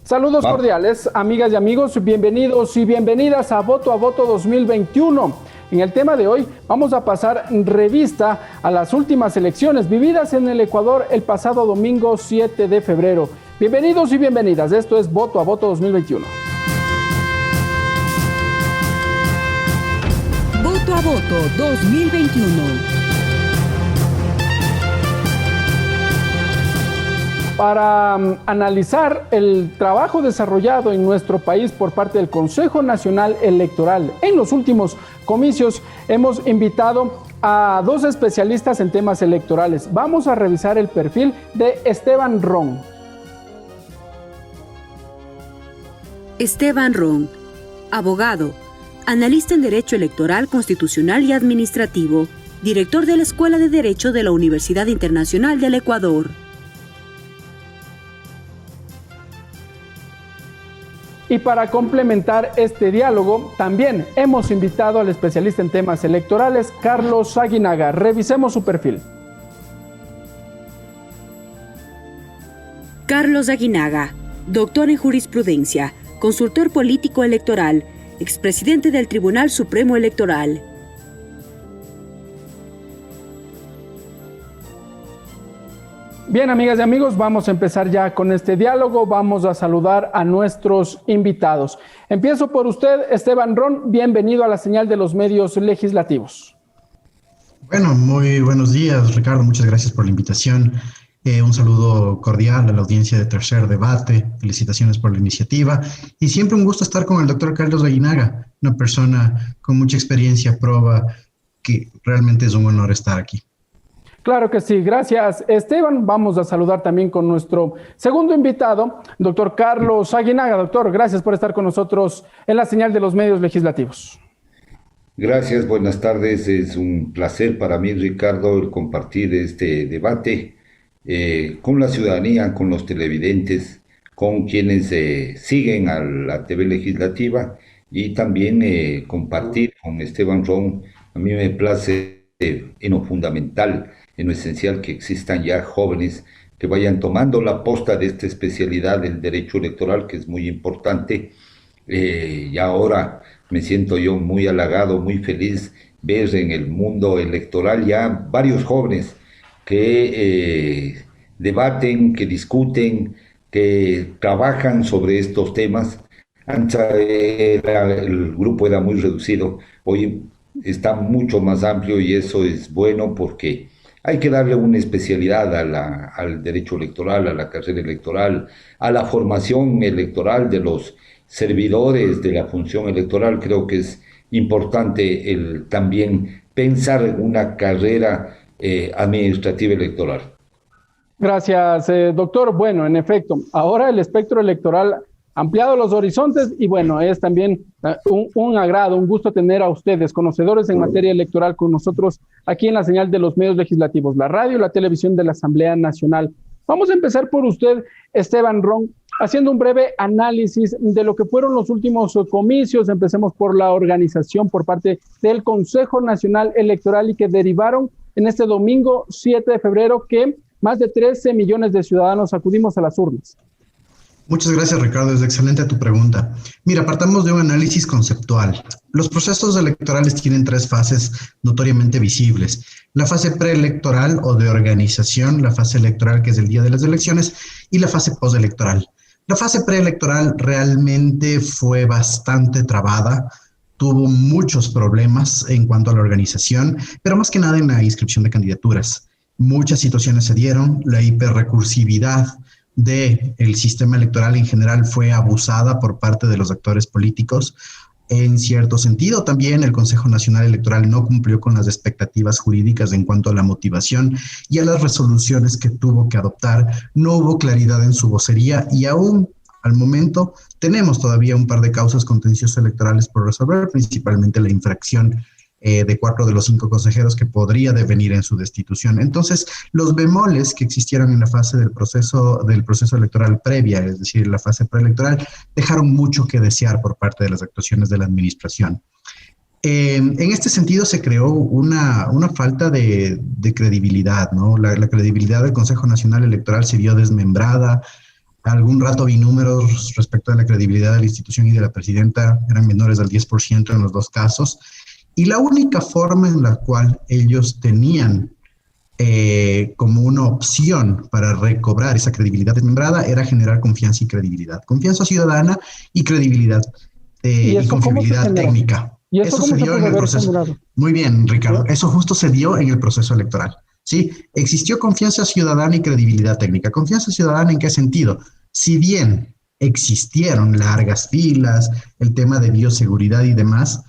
Saludos cordiales, amigas y amigos, bienvenidos y bienvenidas a Voto 2021. En el tema de hoy vamos a pasar revista a las últimas elecciones vividas en el Ecuador el pasado domingo 7 de febrero. Bienvenidos y bienvenidas, esto es Voto 2021. Voto a Voto 2021. Para analizar el trabajo desarrollado en nuestro país por parte del Consejo Nacional Electoral en los últimos comicios, hemos invitado a dos especialistas en temas electorales. Vamos a revisar el perfil de Esteban Ron. Esteban Ron, abogado, analista en Derecho Electoral, Constitucional y Administrativo, director de la Escuela de Derecho de la Universidad Internacional del Ecuador. Y para complementar este diálogo, también hemos invitado al especialista en temas electorales, Carlos Aguinaga. Revisemos su perfil. Carlos Aguinaga, doctor en jurisprudencia, consultor político electoral, expresidente del Tribunal Supremo Electoral. Bien, amigas y amigos, vamos a empezar ya con este diálogo. Vamos a saludar a nuestros invitados. Empiezo por usted, Esteban Ron. Bienvenido a la señal de los medios legislativos. Bueno, muy buenos días, Ricardo. Muchas gracias por la invitación. Un saludo cordial a la audiencia de Tercer Debate. Felicitaciones por la iniciativa. Y siempre un gusto estar con el doctor Carlos Aguinaga, una persona con mucha experiencia, prueba, que realmente es un honor estar aquí. Claro que sí, gracias Esteban. Vamos a saludar también con nuestro segundo invitado, doctor Carlos Aguinaga. Doctor, gracias por estar con nosotros en la señal de los medios legislativos. Gracias, buenas tardes. Es un placer para mí, Ricardo, el compartir este debate con la ciudadanía, con los televidentes, con quienes siguen a la TV legislativa y también compartir con Esteban Ron. A mí me place en lo fundamental, en lo esencial, que existan ya jóvenes que vayan tomando la posta de esta especialidad del derecho electoral, que es muy importante. Y ahora me siento yo muy halagado, muy feliz ver en el mundo electoral ya varios jóvenes que debaten, que discuten, que trabajan sobre estos temas. Antes el grupo era muy reducido, hoy está mucho más amplio y eso es bueno porque hay que darle una especialidad al derecho electoral, a la carrera electoral, a la formación electoral de los servidores de la función electoral. Creo que es importante también pensar en una carrera administrativa electoral. Gracias, doctor. Bueno, en efecto, ahora el espectro electoral ha ampliado los horizontes y bueno, es también un agrado, un gusto tener a ustedes, conocedores en materia electoral, con nosotros aquí en la señal de los medios legislativos, la radio y la televisión de la Asamblea Nacional. Vamos a empezar por usted, Esteban Ron, haciendo un breve análisis de lo que fueron los últimos comicios. Empecemos por la organización por parte del Consejo Nacional Electoral y que derivaron en este domingo 7 de febrero que más de 13 millones de ciudadanos acudimos a las urnas. Muchas gracias, Ricardo. Es excelente tu pregunta. Mira, partamos de un análisis conceptual. Los procesos electorales tienen tres fases notoriamente visibles. La fase preelectoral o de organización, la fase electoral, que es el día de las elecciones, y la fase postelectoral. La fase preelectoral realmente fue bastante trabada, tuvo muchos problemas en cuanto a la organización, pero más que nada en la inscripción de candidaturas. Muchas situaciones se dieron, la hiperrecursividad del sistema electoral en general fue abusada por parte de los actores políticos. En cierto sentido, también el Consejo Nacional Electoral no cumplió con las expectativas jurídicas en cuanto a la motivación y a las resoluciones que tuvo que adoptar. No hubo claridad en su vocería y aún al momento tenemos todavía un par de causas contenciosas electorales por resolver, principalmente la infracción de 4 de los 5 consejeros que podría devenir en su destitución. Entonces, los bemoles que existieron en la fase del proceso electoral previa, es decir, la fase preelectoral, dejaron mucho que desear por parte de las actuaciones de la administración. En este sentido se creó una falta de credibilidad, ¿no? La credibilidad del Consejo Nacional Electoral se vio desmembrada. Algún rato vi números respecto a la credibilidad de la institución y de la presidenta, eran menores del 10% en los dos casos, y la única forma en la cual ellos tenían como una opción para recobrar esa credibilidad desmembrada era generar confianza y credibilidad, confianza ciudadana y credibilidad y confiabilidad técnica. ¿Y eso se dio en el proceso. Generado? Muy bien, Ricardo, eso justo se dio en el proceso electoral. Sí, existió confianza ciudadana y credibilidad técnica. ¿Confianza ciudadana en qué sentido? Si bien existieron largas filas, el tema de bioseguridad y demás,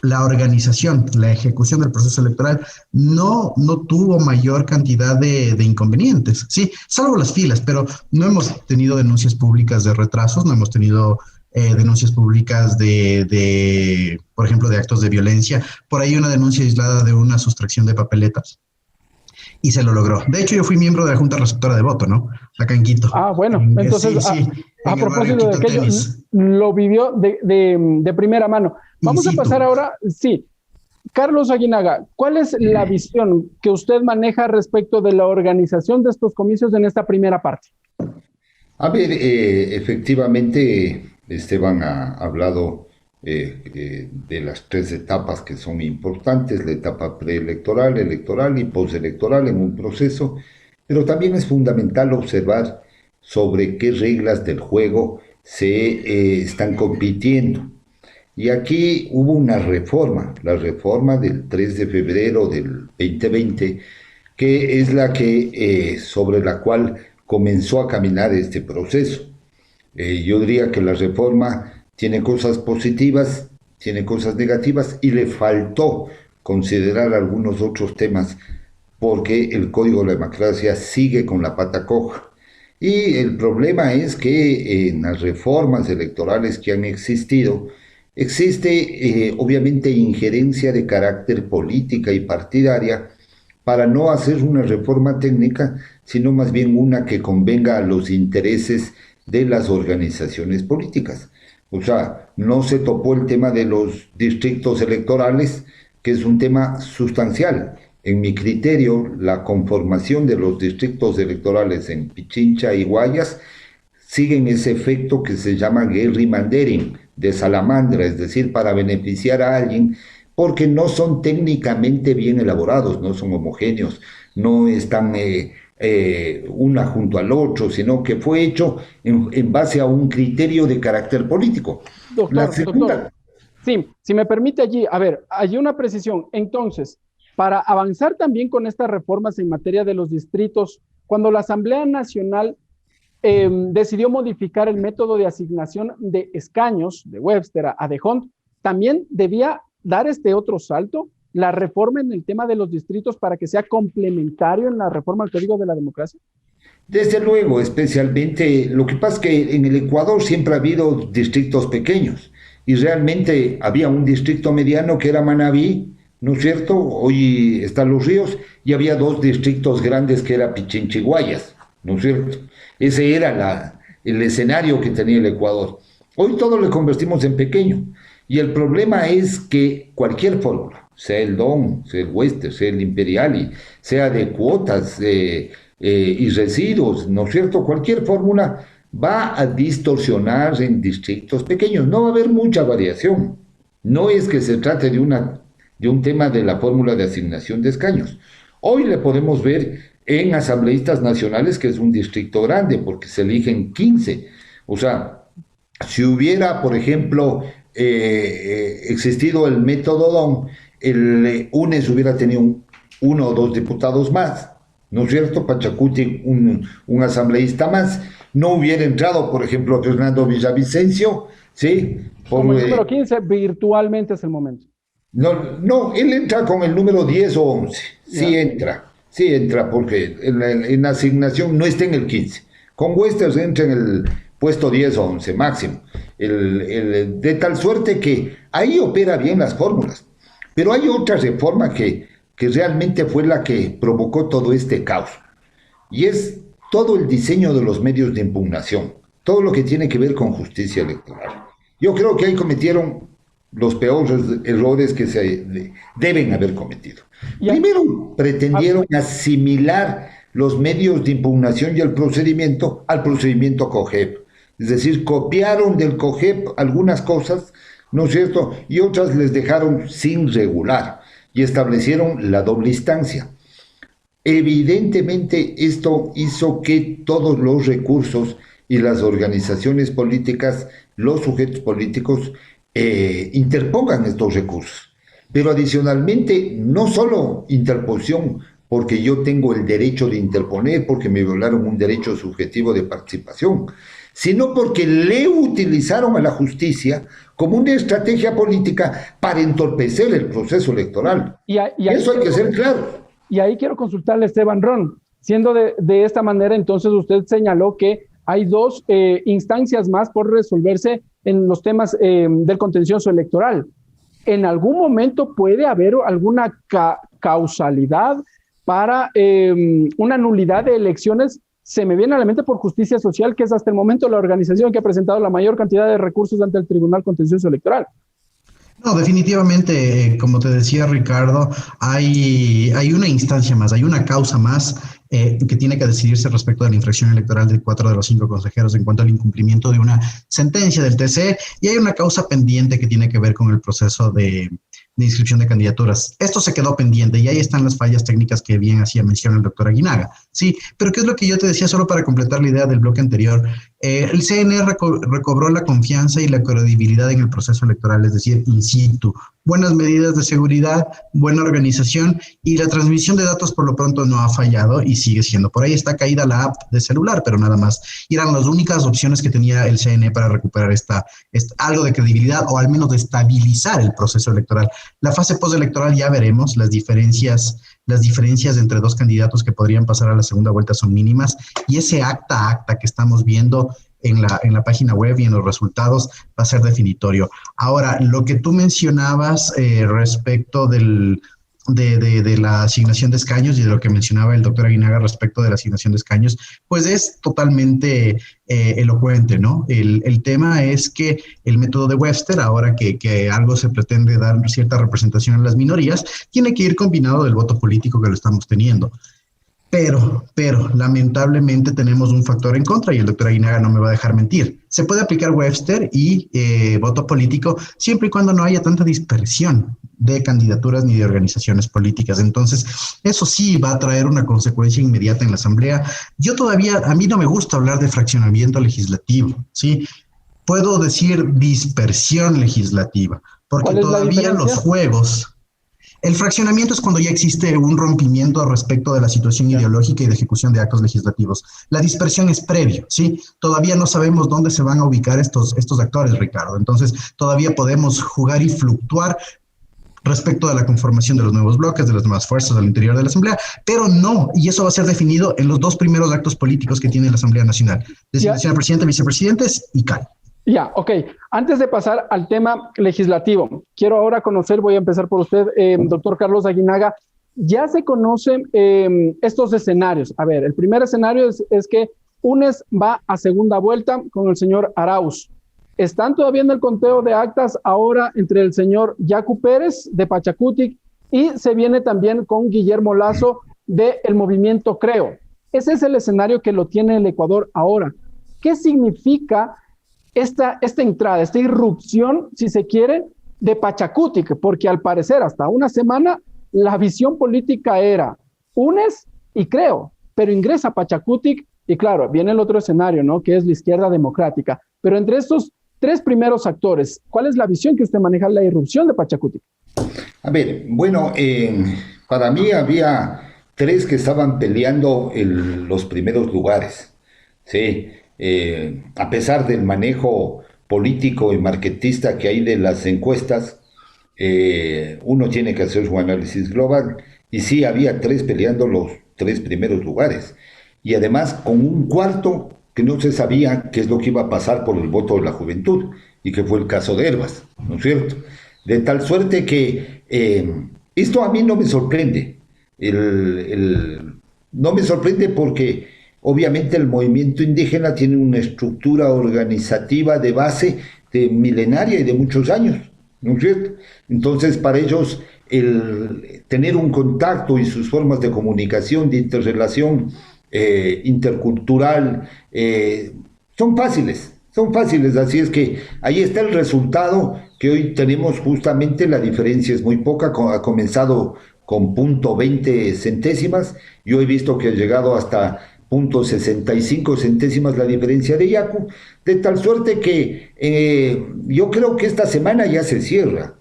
la organización, la ejecución del proceso electoral no tuvo mayor cantidad de inconvenientes, sí, salvo las filas, pero no hemos tenido denuncias públicas de retrasos, no hemos tenido denuncias públicas por ejemplo, de actos de violencia. Por ahí una denuncia aislada de una sustracción de papeletas. Y se lo logró. De hecho, yo fui miembro de la Junta Receptora de Voto, ¿no? Acá en Quito. Ah, bueno. Entonces, sí, a propósito de aquello, lo vivió de primera mano. Vamos a pasar ahora, sí. Carlos Aguinaga, ¿cuál es la visión que usted maneja respecto de la organización de estos comicios en esta primera parte? A ver, efectivamente, Esteban ha hablado de las tres etapas que son importantes, la etapa preelectoral, electoral y postelectoral en un proceso, pero también es fundamental observar sobre qué reglas del juego se están compitiendo. Y aquí hubo una reforma, la reforma del 3 de febrero del 2020, que es la que sobre la cual comenzó a caminar este proceso. Yo diría que la reforma tiene cosas positivas, tiene cosas negativas y le faltó considerar algunos otros temas porque el Código de la Democracia sigue con la pata coja. Y el problema es que en las reformas electorales que han existido, existe obviamente injerencia de carácter política y partidaria para no hacer una reforma técnica, sino más bien una que convenga a los intereses de las organizaciones políticas. O sea, no se topó el tema de los distritos electorales, que es un tema sustancial. En mi criterio, la conformación de los distritos electorales en Pichincha y Guayas siguen ese efecto que se llama gerrymandering, de salamandra, es decir, para beneficiar a alguien, porque no son técnicamente bien elaborados, no son homogéneos, no están una junto al otro, sino que fue hecho en base a un criterio de carácter político. Doctor, sí, si me permite allí, a ver, hay una precisión. Entonces, para avanzar también con estas reformas en materia de los distritos, cuando la Asamblea Nacional decidió modificar el método de asignación de escaños de Webster a De Hond, también debía dar este otro salto, la reforma en el tema de los distritos para que sea complementario en la reforma al Código de la Democracia. Desde luego, especialmente, lo que pasa es que en el Ecuador siempre ha habido distritos pequeños y realmente había un distrito mediano que era Manabí, ¿no es cierto? Hoy están Los Ríos y había dos distritos grandes que era Pichincha y Guayas, ¿no es cierto? Ese era el escenario que tenía el Ecuador. Hoy todo lo convertimos en pequeño y el problema es que cualquier fórmula, sea el DON, sea el Wester, sea el Imperiali, sea de cuotas y residuos, ¿no es cierto? Cualquier fórmula va a distorsionar en distritos pequeños, no va a haber mucha variación. No es que se trate de un tema de la fórmula de asignación de escaños. Hoy le podemos ver en asambleístas nacionales que es un distrito grande porque se eligen 15. O sea, si hubiera, por ejemplo, existido el método DON, el UNES hubiera tenido uno o dos diputados más, ¿no es cierto? Pachacuti, un asambleísta más. No hubiera entrado, por ejemplo, Fernando Villavicencio, ¿sí? Como el número 15, virtualmente es el momento. No, él entra con el número 10 o 11. Sí entra, porque en la asignación no está en el 15. Con Westers entra en el puesto 10 o 11 máximo. De tal suerte que ahí opera bien las fórmulas. Pero hay otra reforma que realmente fue la que provocó todo este caos. Y es todo el diseño de los medios de impugnación. Todo lo que tiene que ver con justicia electoral. Yo creo que ahí cometieron los peores errores que se deben haber cometido. Primero, pretendieron asimilar los medios de impugnación y el procedimiento al procedimiento COGEP. Es decir, copiaron del COGEP algunas cosas, ¿no es cierto? Y otras les dejaron sin regular y establecieron la doble instancia. Evidentemente esto hizo que todos los recursos y las organizaciones políticas, los sujetos políticos, interpongan estos recursos. Pero adicionalmente, no solo interposición, porque yo tengo el derecho de interponer, porque me violaron un derecho subjetivo de participación, sino porque le utilizaron a la justicia como una estrategia política para entorpecer el proceso electoral. Eso hay que ser claro. Y ahí quiero consultarle a Esteban Ron. Siendo de esta manera, entonces usted señaló que hay dos instancias más por resolverse en los temas del contencioso electoral. ¿En algún momento puede haber alguna causalidad para una nulidad de elecciones? Se me viene a la mente por Justicia Social, que es hasta el momento la organización que ha presentado la mayor cantidad de recursos ante el Tribunal Contencioso Electoral. No, definitivamente, como te decía Ricardo, hay una instancia más, hay una causa más que tiene que decidirse respecto de la infracción electoral de 4 de los 5 consejeros en cuanto al incumplimiento de una sentencia del TC, y hay una causa pendiente que tiene que ver con el proceso de inscripción de candidaturas. Esto se quedó pendiente y ahí están las fallas técnicas que bien hacía mención el doctor Aguinaga. Sí, pero ¿qué es lo que yo te decía solo para completar la idea del bloque anterior? El CNE recobró la confianza y la credibilidad en el proceso electoral, es decir, in situ. Buenas medidas de seguridad, buena organización y la transmisión de datos por lo pronto no ha fallado y sigue siendo. Por ahí está caída la app de celular, pero nada más. Y eran las únicas opciones que tenía el CNE para recuperar algo de credibilidad o al menos de estabilizar el proceso electoral. La fase postelectoral ya veremos, las diferencias entre dos candidatos que podrían pasar a la segunda vuelta son mínimas y ese acta a acta que estamos viendo en la página web y en los resultados va a ser definitorio. Ahora, lo que tú mencionabas respecto de la asignación de escaños y de lo que mencionaba el doctor Aguinaga respecto de la asignación de escaños, pues es totalmente elocuente, ¿no? El tema es que el método de Webster, ahora que algo se pretende dar cierta representación a las minorías, tiene que ir combinado del voto político que lo estamos teniendo. Pero, lamentablemente tenemos un factor en contra y el doctor Aguinaga no me va a dejar mentir. Se puede aplicar Webster y voto político siempre y cuando no haya tanta dispersión de candidaturas ni de organizaciones políticas. Entonces, eso sí va a traer una consecuencia inmediata en la Asamblea. A mí no me gusta hablar de fraccionamiento legislativo, ¿sí? Puedo decir dispersión legislativa, porque todavía los juegos... El fraccionamiento es cuando ya existe un rompimiento respecto de la situación ideológica y de ejecución de actos legislativos. La dispersión es previo, ¿sí? Todavía no sabemos dónde se van a ubicar estos actores, Ricardo. Entonces, todavía podemos jugar y fluctuar respecto de la conformación de los nuevos bloques, de las nuevas fuerzas al interior de la Asamblea, pero no, y eso va a ser definido en los 2 primeros actos políticos que tiene la Asamblea Nacional. Designación de presidente, vicepresidentes y CAL. Ya, ok. Antes de pasar al tema legislativo, quiero ahora conocer, voy a empezar por usted, doctor Carlos Aguinaga. Ya se conocen estos escenarios. A ver, el primer escenario es que UNES va a segunda vuelta con el señor Arauz. Están todavía en el conteo de actas ahora entre el señor Yacu Pérez de Pachacutic y se viene también con Guillermo Lazo del movimiento Creo. Ese es el escenario que lo tiene el Ecuador ahora. ¿Qué significa esta entrada, esta irrupción, si se quiere, de Pachacutic? Porque al parecer hasta una semana la visión política era UNES y Creo, pero ingresa Pachacutic y claro, viene el otro escenario, ¿no? Que es la izquierda democrática. Pero entre estos 3 primeros actores, ¿cuál es la visión que usted maneja la irrupción de Pachacutic? A ver, bueno, para mí había 3 que estaban peleando los primeros lugares, ¿sí? A pesar del manejo político y marketista que hay de las encuestas, uno tiene que hacer su análisis global, y sí había 3 peleando los 3 primeros lugares, y además con un cuarto que no se sabía qué es lo que iba a pasar por el voto de la juventud, y que fue el caso de Herbas, ¿no es cierto? De tal suerte que esto a mí no me sorprende, no me sorprende porque obviamente el movimiento indígena tiene una estructura organizativa de base milenaria y de muchos años, ¿no es cierto? Entonces para ellos el tener un contacto y sus formas de comunicación, de interrelación intercultural, son fáciles, así es que ahí está el resultado que hoy tenemos. Justamente la diferencia es muy poca, ha comenzado con 0.20 centésimas, yo he visto que ha llegado hasta 0.65 centésimas la diferencia de Yacu, de tal suerte que yo creo que esta semana ya se cierra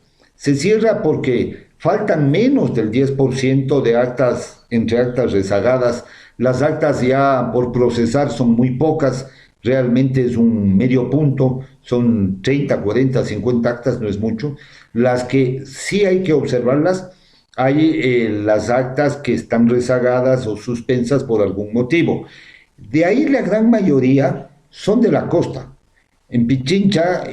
porque faltan menos del 10% de actas, entre actas rezagadas. Las actas ya por procesar son muy pocas, realmente es un medio punto, son 30, 40, 50 actas, no es mucho. Las que sí hay que observarlas, hay las actas que están rezagadas o suspensas por algún motivo. De ahí la gran mayoría son de la costa. En Pichincha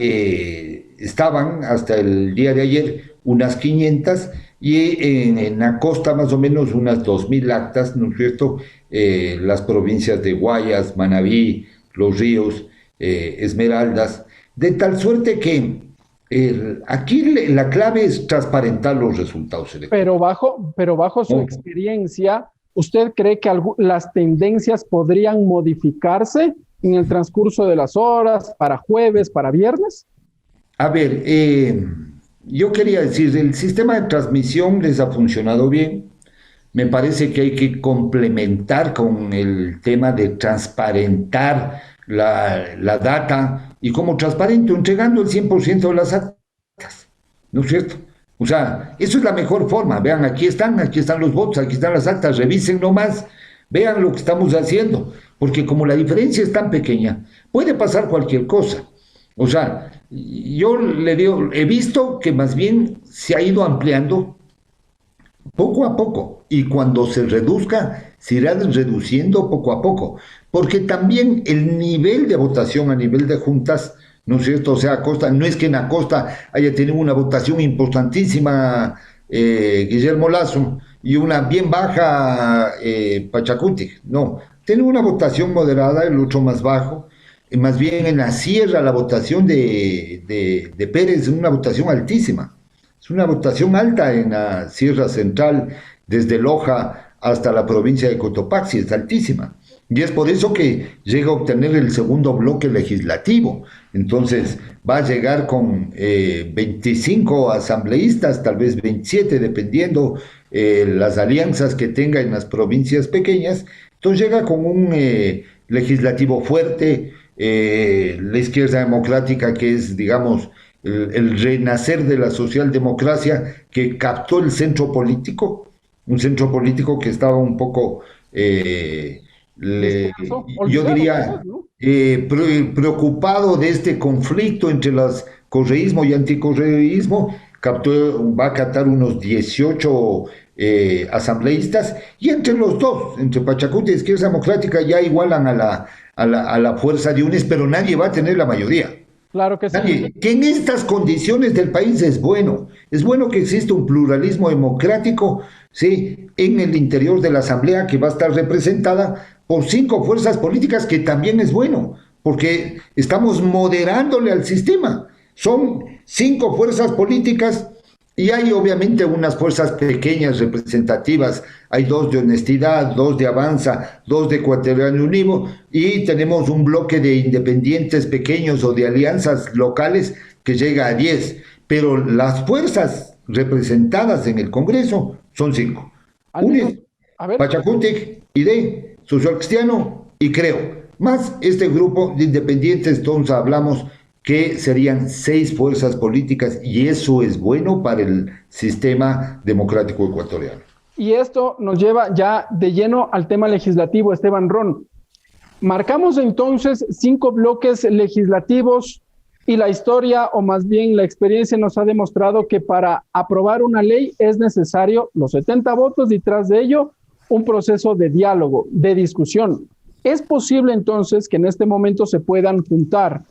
estaban hasta el día de ayer unas 500 y en la costa más o menos unas 2.000 actas, ¿no es cierto? Las provincias de Guayas, Manabí, Los Ríos, Esmeraldas, de tal suerte que aquí la clave es transparentar los resultados electorales. Pero bajo su experiencia, ¿usted cree que las tendencias podrían modificarse en el transcurso de las horas, para jueves, para viernes? A ver, yo quería decir, el sistema de transmisión les ha funcionado bien. Me parece que hay que complementar con el tema de transparentar la data, y como transparente, entregando el 100% de las actas, ¿no es cierto? O sea, eso es la mejor forma. Vean, aquí están los votos, aquí están las actas, revisen nomás, vean lo que estamos haciendo, porque como la diferencia es tan pequeña, puede pasar cualquier cosa. O sea, yo le digo, he visto que más bien se ha ido ampliando poco a poco, y cuando se reduzca, se irá reduciendo poco a poco, porque también el nivel de votación a nivel de juntas, ¿no es cierto? O sea, Acosta, no es que en Acosta haya tenido una votación importantísima Guillermo Lazo y una bien baja Pachacuti, no, tiene una votación moderada, el otro más bajo. Más bien en la sierra la votación de Pérez es una votación altísima. Es una votación alta en la Sierra Central, desde Loja hasta la provincia de Cotopaxi, es altísima. Y es por eso que llega a obtener el segundo bloque legislativo. Entonces va a llegar con 25 asambleístas, tal vez 27, dependiendo las alianzas que tenga en las provincias pequeñas. Entonces llega con un legislativo fuerte, la izquierda democrática, que es, digamos, el renacer de la socialdemocracia, que captó el centro político, un centro político que estaba un poco, yo diría, preocupado de este conflicto entre los correísmo y anticorreísmo. Va a captar unos 18 asambleístas, y entre los dos, entre Pachacuti y Izquierda Democrática, ya igualan a la fuerza de UNES, pero nadie va a tener la mayoría. Claro que sí. Que en estas condiciones del país es bueno que exista un pluralismo democrático, ¿sí?, en el interior de la Asamblea, que va a estar representada por 5 fuerzas políticas, que también es bueno, porque estamos moderándole al sistema. Son 5 fuerzas políticas y hay obviamente unas fuerzas pequeñas representativas. Hay 2 de Honestidad, 2 de Avanza, 2 de Ecuatoriano Unido, y tenemos un bloque de independientes pequeños o de alianzas locales que llega a 10. Pero las fuerzas representadas en el Congreso son 5. UNES, Pachacuti, ID, Social Cristiano y Creo. Más este grupo de independientes, entonces hablamos que serían 6 fuerzas políticas, y eso es bueno para el sistema democrático ecuatoriano. Y esto nos lleva ya de lleno al tema legislativo, Esteban Ron. Marcamos entonces 5 bloques legislativos, y la historia, o más bien la experiencia, nos ha demostrado que para aprobar una ley es necesario los 70 votos, y tras de ello un proceso de diálogo, de discusión. ¿Es posible entonces que en este momento se puedan juntar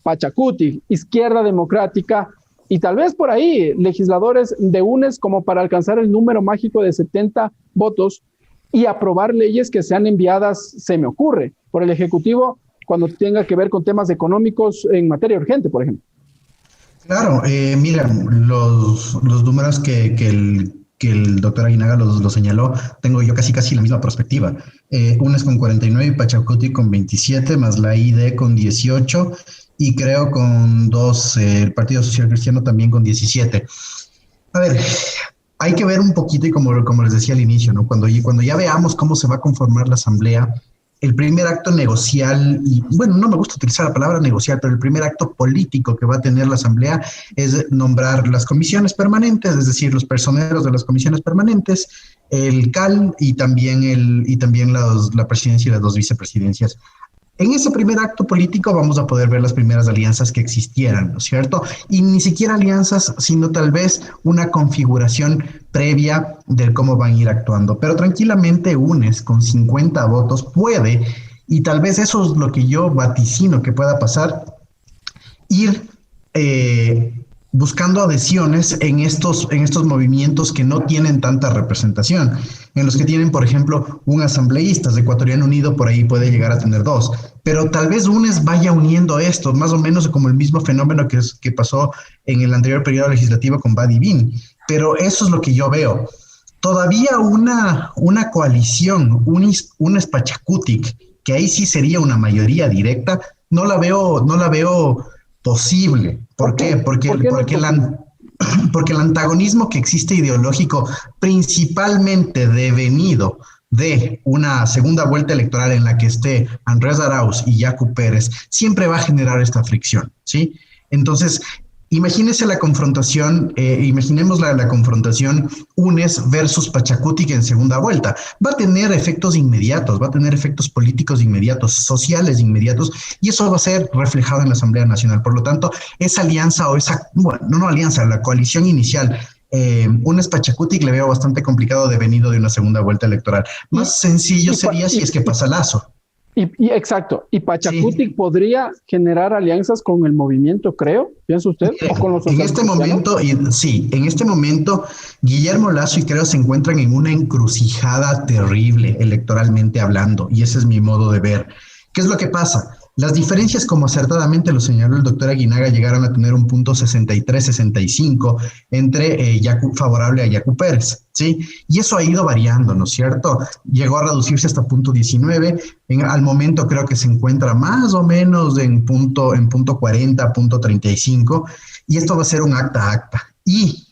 Pachacuti, Izquierda Democrática y tal vez por ahí legisladores de UNES, como para alcanzar el número mágico de 70 votos y aprobar leyes que sean enviadas, se me ocurre, por el Ejecutivo, cuando tenga que ver con temas económicos en materia urgente, por ejemplo? Claro, mira, los números que el doctor Aguinaga los señaló, tengo yo casi la misma perspectiva. UNES con 49 y Pachacuti con 27, más la ID con 18 y creo con dos, el Partido Social Cristiano también con 17. A ver, hay que ver un poquito y como les decía al inicio, ¿no? Cuando ya veamos cómo se va a conformar la asamblea, el primer acto negocial, y bueno, no me gusta utilizar la palabra negocial, pero el primer acto político que va a tener la asamblea es nombrar las comisiones permanentes, es decir, los personeros de las comisiones permanentes, el CAL y también la presidencia y las dos vicepresidencias. En ese primer acto político vamos a poder ver las primeras alianzas que existieran, ¿no es cierto? Y ni siquiera alianzas, sino tal vez una configuración previa de cómo van a ir actuando. Pero tranquilamente UNES con 50 votos puede, y tal vez eso es lo que yo vaticino que pueda pasar, ir buscando adhesiones en estos movimientos que no tienen tanta representación, en los que tienen, por ejemplo, un asambleísta de Ecuatoriano Unido, por ahí puede llegar a tener dos, pero tal vez UNES vaya uniendo esto, más o menos como el mismo fenómeno que pasó en el anterior periodo legislativo con Badivin, pero eso es lo que yo veo. Todavía una coalición, un Pachacutic, que ahí sí sería una mayoría directa, no la veo posible. ¿Por qué? Porque, ¿Por qué no es porque, posible? porque el antagonismo que existe ideológico, principalmente devenido de una segunda vuelta electoral en la que esté Andrés Arauz y Yacu Pérez, siempre va a generar esta fricción, ¿sí? Entonces, imagínese la confrontación, imaginemos la confrontación UNES versus Pachacutic en segunda vuelta. Va a tener efectos inmediatos, va a tener efectos políticos inmediatos, sociales inmediatos, y eso va a ser reflejado en la Asamblea Nacional. Por lo tanto, esa alianza o bueno, no alianza, la coalición inicial, UNES Pachacutic le veo bastante complicado devenido de una segunda vuelta electoral. Y, Más sencillo y, sería si es que pasa Lazo. exacto, y Sí. Pachacutic podría generar alianzas con el movimiento, creo, ¿piensa usted? ¿O con los En este socialcristianos? momento, sí, en este momento, Guillermo Lazo y Creo se encuentran en una encrucijada terrible electoralmente hablando, y ese es mi modo de ver. ¿Qué es lo que pasa? Las diferencias, como acertadamente lo señaló el doctor Aguinaga, llegaron a tener un punto 63-65 entre favorable a Yacu Pérez, ¿sí? Y eso ha ido variando, ¿no es cierto? Llegó a reducirse hasta punto 19, al momento creo que se encuentra más o menos en punto 40, punto 35, y esto va a ser un acta a acta. Y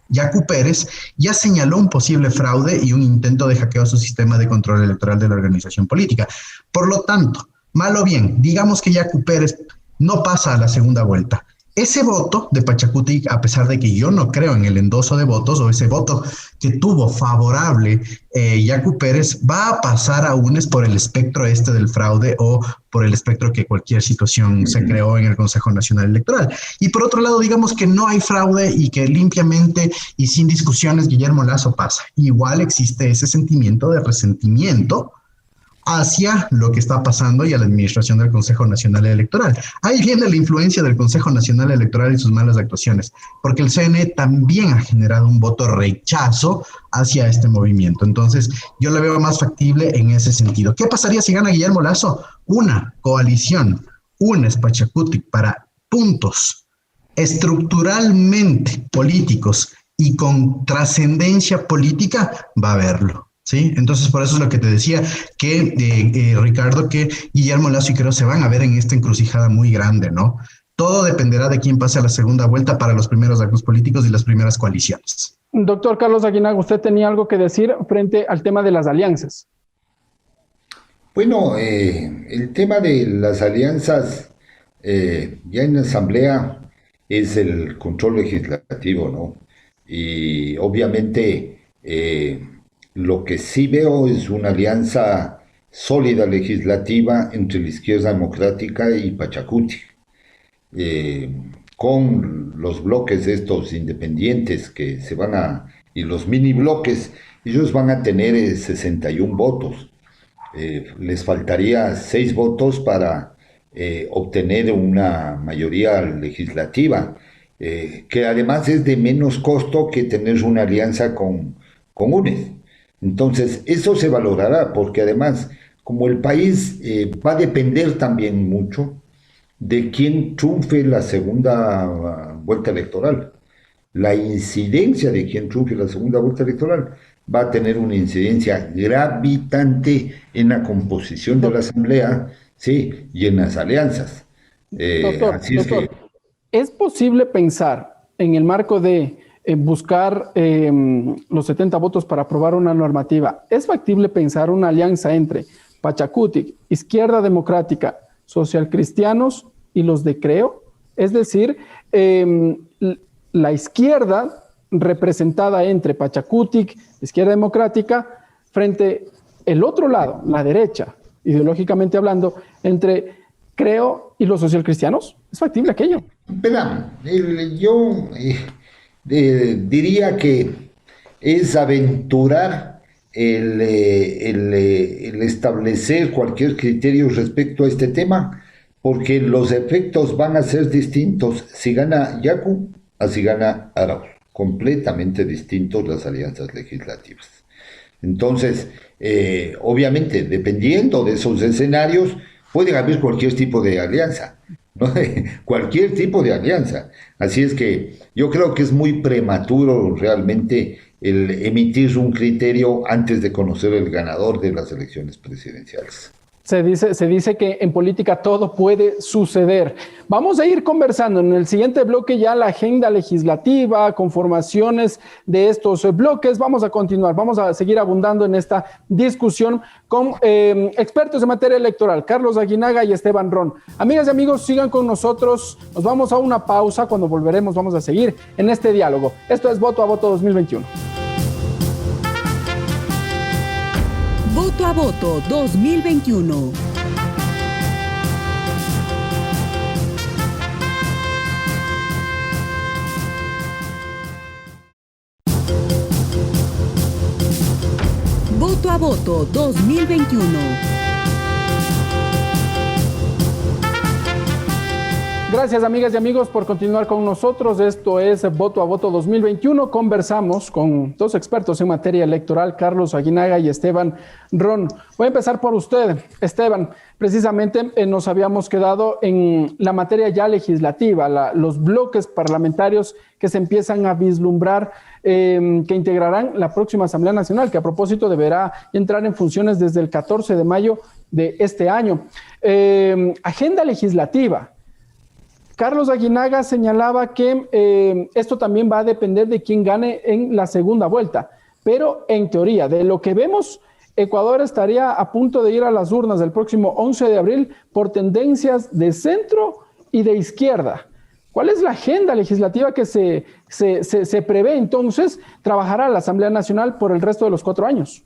Yacu Pérez ya señaló un posible fraude y un intento de hackeo a su sistema de control electoral de la organización política. Por lo tanto, mal o bien, digamos que Yacu Pérez no pasa a la segunda vuelta. Ese voto de Pachacuti, a pesar de que yo no creo en el endoso de votos o ese voto que tuvo favorable Yacu Pérez, va a pasar a UNES por el espectro este del fraude o por el espectro que cualquier situación se creó en el Consejo Nacional Electoral. Y por otro lado, digamos que no hay fraude y que limpiamente y sin discusiones Guillermo Lazo pasa. Igual existe ese sentimiento de resentimiento hacia lo que está pasando y a la administración del Consejo Nacional Electoral. Ahí viene la influencia del Consejo Nacional Electoral y sus malas actuaciones, porque el CNE también ha generado un voto rechazo hacia este movimiento. Entonces, yo le veo más factible en ese sentido. ¿Qué pasaría si gana Guillermo Lazo? Una coalición, un Pachacutic para puntos estructuralmente políticos y con trascendencia política, va a haberlo. ¿Sí? Entonces, por eso es lo que te decía, que Ricardo, que Guillermo Lazo y Creo se van a ver en esta encrucijada muy grande, ¿no? Todo dependerá de quién pase a la segunda vuelta para los primeros actos políticos y las primeras coaliciones. Doctor Carlos Aguinaga, usted tenía algo que decir frente al tema de las alianzas. Bueno, el tema de las alianzas ya en la Asamblea es el control legislativo, ¿no? Y obviamente lo que sí veo es una alianza sólida legislativa entre la izquierda democrática y Pachacuti, eh, con los bloques estos independientes que se van a, y los mini bloques, ellos van a tener 61 votos. Les faltaría 6 votos para obtener una mayoría legislativa, que además es de menos costo que tener una alianza con UNES. Entonces, eso se valorará, porque además, como el país va a depender también mucho de quién triunfe la segunda vuelta electoral. La incidencia de quién triunfe la segunda vuelta electoral va a tener una incidencia gravitante en la composición de la Asamblea, sí, y en las alianzas. Así es que... ¿Es posible pensar en el marco de buscar los 70 votos para aprobar una normativa? ¿Es factible pensar una alianza entre Pachacutic, Izquierda Democrática, Socialcristianos y los de Creo? Es decir, la izquierda representada entre Pachacutic, Izquierda Democrática, frente el otro lado, la derecha, ideológicamente hablando, entre Creo y los socialcristianos. ¿Es factible aquello? Verá, yo diría que es aventurar el establecer cualquier criterio respecto a este tema, porque los efectos van a ser distintos si gana Yacu a si gana Arauz, completamente distintos las alianzas legislativas. Entonces, obviamente, dependiendo de esos escenarios, puede haber cualquier tipo de alianza, ¿no? Cualquier tipo de alianza. Así es que yo creo que es muy prematuro realmente el emitir un criterio antes de conocer el ganador de las elecciones presidenciales. Se dice que en política todo puede suceder. Vamos a ir conversando en el siguiente bloque ya la agenda legislativa, conformaciones de estos bloques. Vamos a continuar, vamos a seguir abundando en esta discusión con expertos en materia electoral, Carlos Aguinaga y Esteban Ron. Amigas y amigos, sigan con nosotros. Nos vamos a una pausa. Cuando volveremos vamos a seguir en este diálogo. Esto es Voto a Voto 2021. Voto a Voto 2021. Voto a Voto 2021. Gracias, amigas y amigos, por continuar con nosotros. Esto es Voto a Voto 2021. Conversamos con dos expertos en materia electoral, Carlos Aguinaga y Esteban Ron. Voy a empezar por usted, Esteban. Precisamente nos habíamos quedado en la materia ya legislativa, los bloques parlamentarios que se empiezan a vislumbrar, que integrarán la próxima Asamblea Nacional, que a propósito deberá entrar en funciones desde el 14 de mayo de este año. Agenda legislativa. Carlos Aguinaga señalaba que esto también va a depender de quién gane en la segunda vuelta, pero en teoría, de lo que vemos, Ecuador estaría a punto de ir a las urnas el próximo 11 de abril por tendencias de centro y de izquierda. ¿Cuál es la agenda legislativa que se prevé entonces trabajará la Asamblea Nacional por el resto de los 4 años?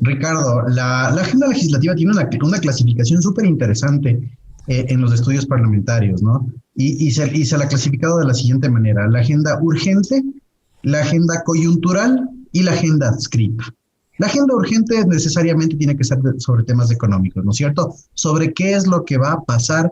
Ricardo, la agenda legislativa tiene una clasificación súper interesante en los estudios parlamentarios, ¿no? Y se la ha clasificado de la siguiente manera: la agenda urgente, la agenda coyuntural y la agenda adscrita. La agenda urgente necesariamente tiene que ser sobre temas económicos, ¿no es cierto? Sobre qué es lo que va a pasar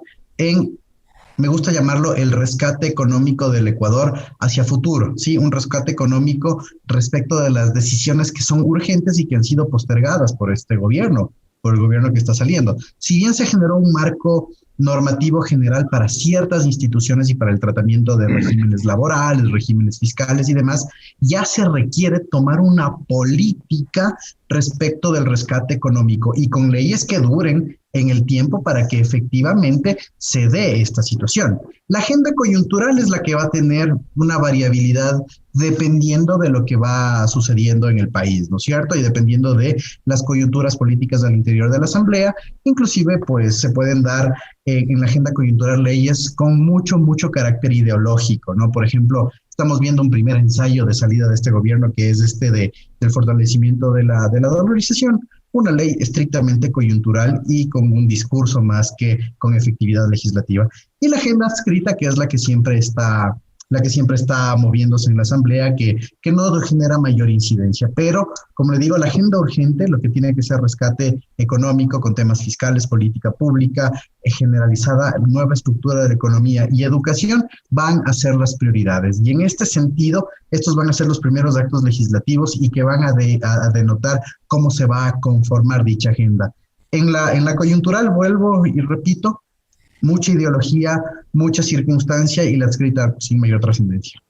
me gusta llamarlo el rescate económico del Ecuador hacia futuro, ¿sí? Un rescate económico respecto de las decisiones que son urgentes y que han sido postergadas por este gobierno, por el gobierno que está saliendo. Si bien se generó un marco normativo general para ciertas instituciones y para el tratamiento de regímenes laborales, regímenes fiscales y demás, ya se requiere tomar una política respecto del rescate económico y con leyes que duren en el tiempo para que efectivamente se dé esta situación. La agenda coyuntural es la que va a tener una variabilidad dependiendo de lo que va sucediendo en el país, ¿no es cierto? Y dependiendo de las coyunturas políticas al interior de la Asamblea, inclusive pues se pueden dar en la agenda coyuntural leyes con mucho carácter ideológico, ¿no? Por ejemplo, estamos viendo un primer ensayo de salida de este gobierno que es del fortalecimiento de la dolarización, una ley estrictamente coyuntural y con un discurso más que con efectividad legislativa. Y la agenda adscrita, que es la que siempre está moviéndose en la Asamblea, que no genera mayor incidencia. Pero, como le digo, la agenda urgente, lo que tiene que ser rescate económico con temas fiscales, política pública, generalizada, nueva estructura de la economía y educación, van a ser las prioridades. Y en este sentido, estos van a ser los primeros actos legislativos y que van a denotar cómo se va a conformar dicha agenda. En la coyuntural, vuelvo y repito, mucha ideología, mucha circunstancia y la escrita sin mayor trascendencia.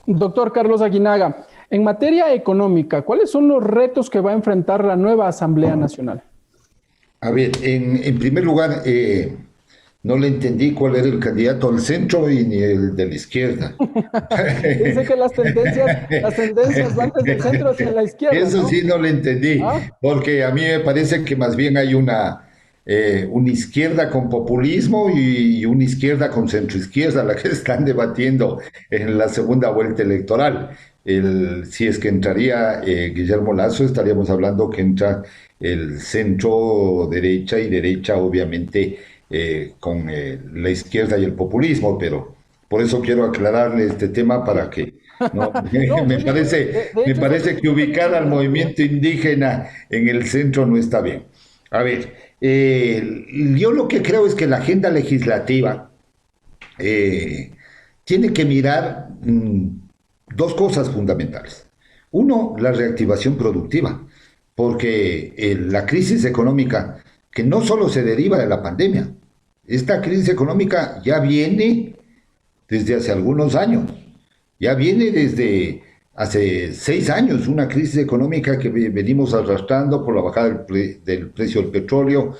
Doctor Carlos Aguinaga, en materia económica, ¿cuáles son los retos que va a enfrentar la nueva Asamblea Nacional? A ver, en primer lugar, no le entendí cuál era el candidato al centro y ni el de la izquierda. Dice que las tendencias van desde el centro hacia la izquierda. Eso, ¿no? Sí, no le entendí, ¿Ah? porque a mí me parece que más bien hay una izquierda con populismo y una izquierda con centroizquierda, la que están debatiendo en la segunda vuelta electoral. Si es que entraría Guillermo Lasso, estaríamos hablando que entra el centro derecha y derecha, obviamente, con la izquierda y el populismo, pero por eso quiero aclararle este tema para que no, me parece que ubicar al movimiento indígena en el centro no está bien. A ver, yo lo que creo es que la agenda legislativa tiene que mirar dos cosas fundamentales. Uno, la reactivación productiva, porque la crisis económica, que no solo se deriva de la pandemia, esta crisis económica ya viene desde hace algunos años, ya viene desde hace 6 años, una crisis económica que venimos arrastrando por la bajada del precio del petróleo,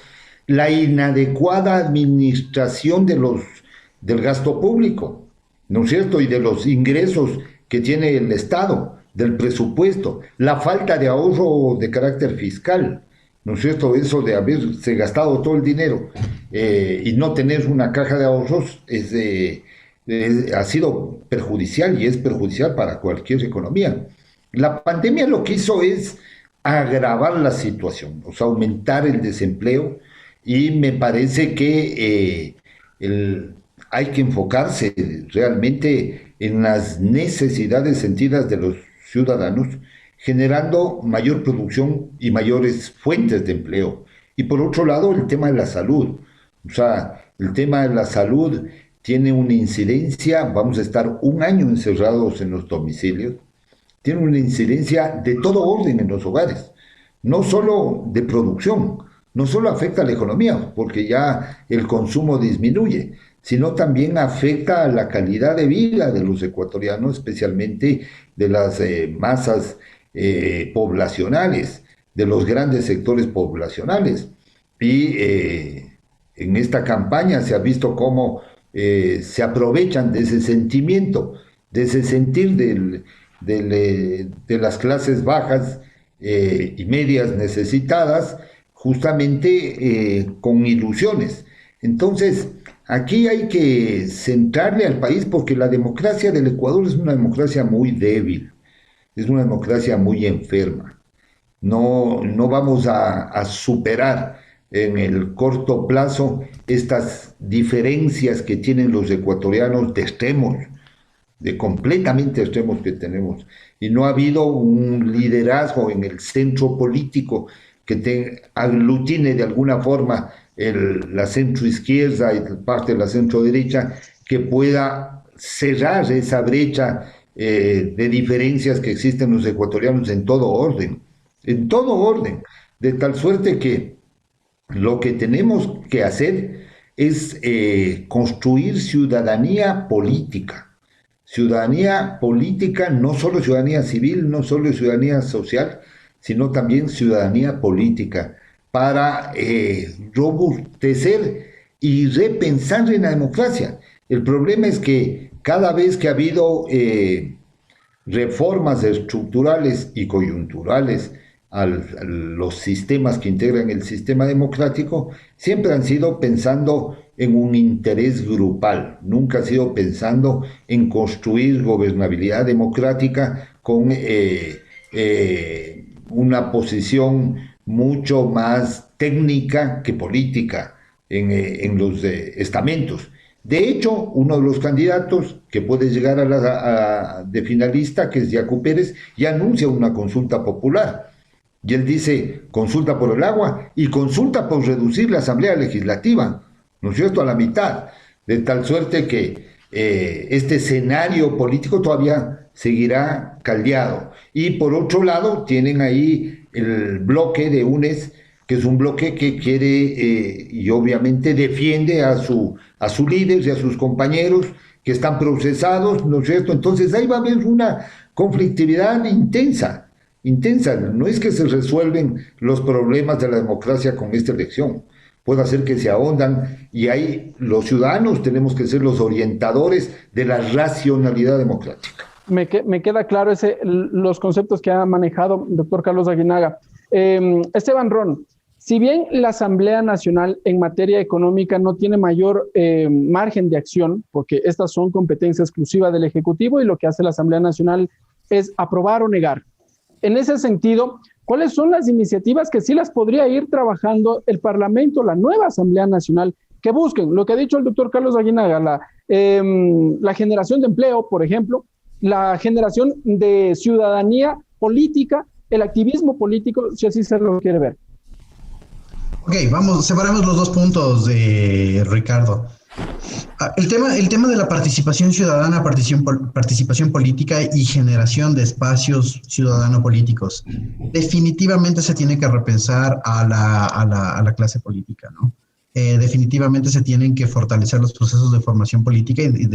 la inadecuada administración del gasto público, ¿no es cierto? Y de los ingresos que tiene el Estado, del presupuesto, la falta de ahorro de carácter fiscal, ¿no es cierto? Eso de haberse gastado todo el dinero y no tener una caja de ahorros ha sido perjudicial y es perjudicial para cualquier economía. La pandemia lo que hizo es agravar la situación, o sea, aumentar el desempleo, y me parece que hay que enfocarse realmente en las necesidades sentidas de los ciudadanos, generando mayor producción y mayores fuentes de empleo. Y por otro lado, el tema de la salud. O sea, el tema de la salud tiene una incidencia, vamos a estar 1 año encerrados en los domicilios, tiene una incidencia de todo orden en los hogares, no solo de producción, no solo afecta a la economía, porque ya el consumo disminuye, sino también afecta a la calidad de vida de los ecuatorianos, especialmente de las masas poblacionales, de los grandes sectores poblacionales. Y en esta campaña se ha visto cómo se aprovechan de ese sentimiento, de ese sentir de las clases bajas y medias necesitadas, justamente con ilusiones. Entonces, aquí hay que centrarle al país, porque la democracia del Ecuador es una democracia muy débil, es una democracia muy enferma. No vamos a superar en el corto plazo estas diferencias que tienen los ecuatorianos de extremos, de completamente extremos que tenemos. Y no ha habido un liderazgo en el centro político que aglutine de alguna forma la centroizquierda y parte de la centroderecha, que pueda cerrar esa brecha de diferencias que existen los ecuatorianos en todo orden, de tal suerte que lo que tenemos que hacer es construir ciudadanía política, no solo ciudadanía civil, no solo ciudadanía social, sino también ciudadanía política, para robustecer y repensar en la democracia. El problema es que cada vez que ha habido reformas estructurales y coyunturales a los sistemas que integran el sistema democrático, siempre han sido pensando en un interés grupal, nunca ha sido pensando en construir gobernabilidad democrática con una posición mucho más técnica que política en los estamentos. De hecho, uno de los candidatos que puede llegar de finalista, que es Yacu Pérez, ya anuncia una consulta popular. Y él dice, consulta por el agua y consulta por reducir la Asamblea Legislativa, ¿no es cierto?, a la mitad, de tal suerte que este escenario político todavía seguirá caldeado. Y por otro lado, tienen ahí el bloque de UNES que es un bloque que quiere y obviamente defiende a su líder y a sus compañeros que están procesados, ¿no es cierto? Entonces ahí va a haber una conflictividad intensa, intensa. No es que se resuelven los problemas de la democracia con esta elección. Puede hacer que se ahondan y ahí los ciudadanos tenemos que ser los orientadores de la racionalidad democrática. Me queda claro los conceptos que ha manejado el doctor Carlos Aguinaga. Esteban Ron, si bien la Asamblea Nacional en materia económica no tiene mayor margen de acción, porque estas son competencia exclusiva del Ejecutivo y lo que hace la Asamblea Nacional es aprobar o negar. En ese sentido, ¿cuáles son las iniciativas que sí las podría ir trabajando el Parlamento, la nueva Asamblea Nacional, que busquen lo que ha dicho el doctor Carlos Aguinaga, la generación de empleo, por ejemplo, la generación de ciudadanía política, el activismo político, si así se lo quiere ver? Ok, separamos los dos puntos de Ricardo. El tema de la participación ciudadana, participación política y generación de espacios ciudadano-políticos, definitivamente se tiene que repensar a la clase política, ¿no? Definitivamente se tienen que fortalecer los procesos de formación política y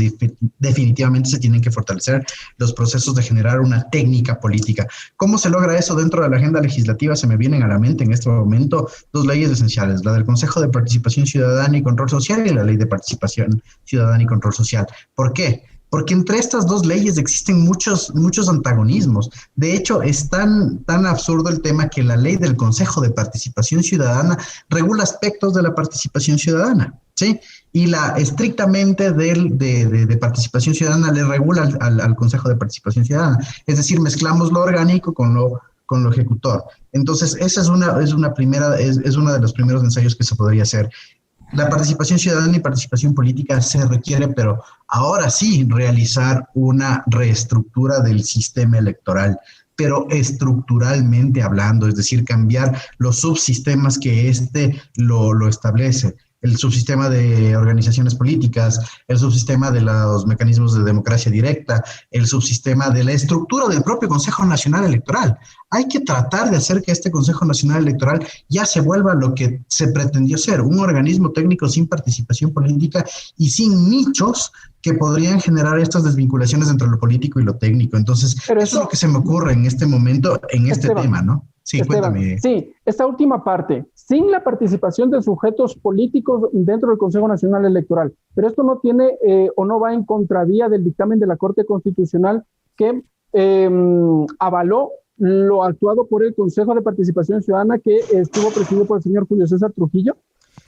definitivamente se tienen que fortalecer los procesos de generar una técnica política. ¿Cómo se logra eso dentro de la agenda legislativa? Se me vienen a la mente en este momento dos leyes esenciales, la del Consejo de Participación Ciudadana y Control Social y la Ley de Participación Ciudadana y Control Social. ¿Por qué? Porque entre estas dos leyes existen muchos antagonismos. De hecho, es tan absurdo el tema que la ley del Consejo de Participación Ciudadana regula aspectos de la participación ciudadana, ¿sí? Y la estrictamente de participación ciudadana le regula al Consejo de Participación Ciudadana. Es decir, mezclamos lo orgánico con lo ejecutor. Entonces, esa es uno de los primeros ensayos que se podría hacer. La participación ciudadana y participación política se requiere, pero ahora sí realizar una reestructura del sistema electoral, pero estructuralmente hablando, es decir, cambiar los subsistemas que lo establece. El subsistema de organizaciones políticas, el subsistema de los mecanismos de democracia directa, el subsistema de la estructura del propio Consejo Nacional Electoral. Hay que tratar de hacer que este Consejo Nacional Electoral ya se vuelva lo que se pretendió ser, un organismo técnico sin participación política y sin nichos que podrían generar estas desvinculaciones entre lo político y lo técnico. Entonces, eso es lo que se me ocurre en este momento, en este tema, ¿no? Sí, Esteban, cuéntame. sí, esta última parte, sin la participación de sujetos políticos dentro del Consejo Nacional Electoral, pero esto no tiene o no va en contravía del dictamen de la Corte Constitucional que avaló lo actuado por el Consejo de Participación Ciudadana que estuvo presidido por el señor Julio César Trujillo.